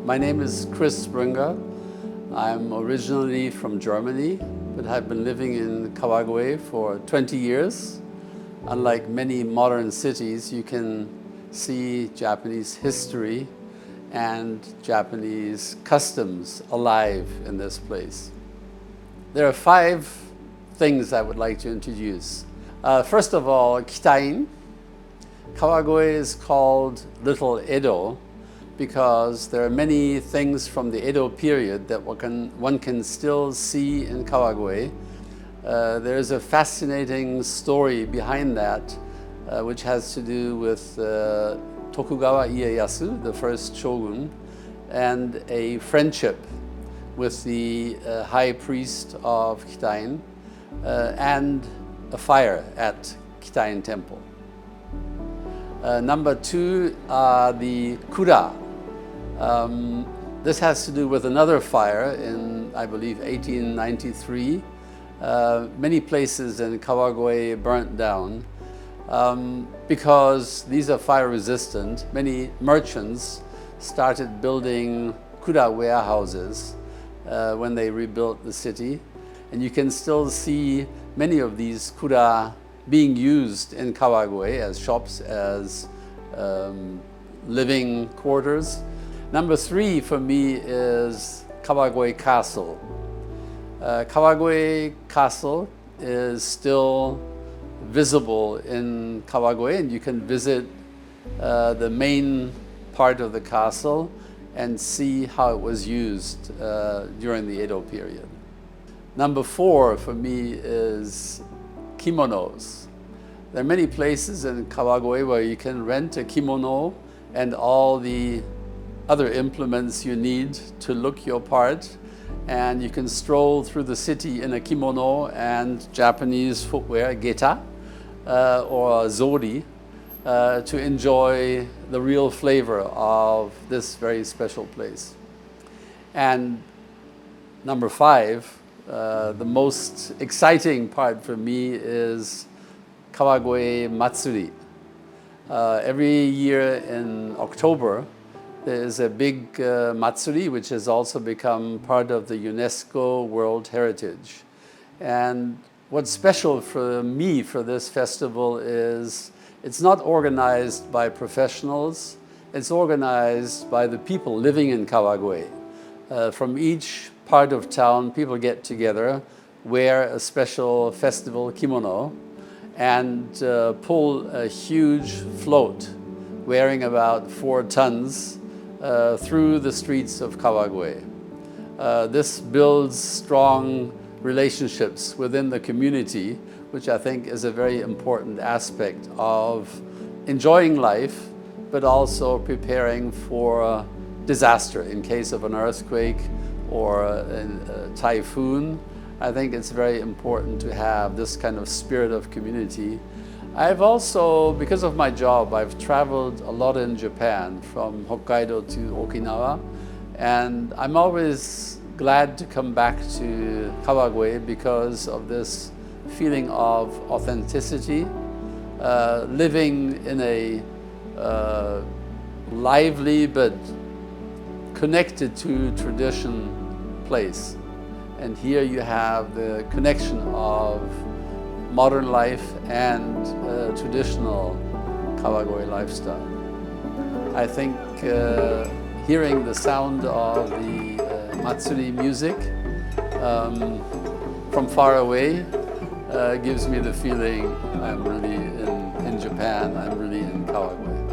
My name is Chris Bringer. I'm originally from Germany, but I've been living in Kawagoe for 20 years. Unlike many modern cities, you can see Japanese history and Japanese customs alive in this place. There are 5 things I would like to introduce. First of all, Kitain. Kawagoe is called Little Edo because there are many things from the Edo period that one can still see in Kawagoe. There is a fascinating story behind that, which has to do with Tokugawa Ieyasu, the first shogun, and a friendship with the high priest of Kitain, and a fire at Kitain Temple. Number 2 are the kura. This has to do with another fire in, I believe, 1893. Many places in Kawagoe burnt down. Because these are fire resistant, many merchants started building kura warehouses when they rebuilt the city. And you can still see many of these kura being used in Kawagoe as shops, as living quarters. Number 3 for me is Kawagoe Castle. Kawagoe Castle is still visible in Kawagoe, and you can visit the main part of the castle and see how it was used during the Edo period. Number 4 for me is kimonos. There are many places in Kawagoe where you can rent a kimono and all the other implements you need to look your part, and you can stroll through the city in a kimono and Japanese footwear, geta, or zori, to enjoy the real flavor of this very special place. And number 5, the most exciting part for me is Kawagoe Matsuri. Every year in October, there is a big Matsuri, which has also become part of the UNESCO World Heritage. And what's special for me for this festival is it's not organized by professionals, it's organized by the people living in Kawagoe. From each part of town, people get together, wear a special festival kimono, and pull a huge float weighing about 4 tons through the streets of Kawagoe. This builds strong relationships within the community, which I think is a very important aspect of enjoying life, but also preparing for disaster in case of an earthquake or a typhoon. I think it's very important to have this kind of spirit of community. I've also, because of my job, I've traveled a lot in Japan, from Hokkaido to Okinawa, and I'm always glad to come back to Kawagoe because of this feeling of authenticity, living in a lively but connected to tradition place. And here you have the connection of modern life and traditional Kawagoe lifestyle. I think hearing the sound of the Matsuri music from far away gives me the feeling I'm really in Japan, I'm really in Kawagoe.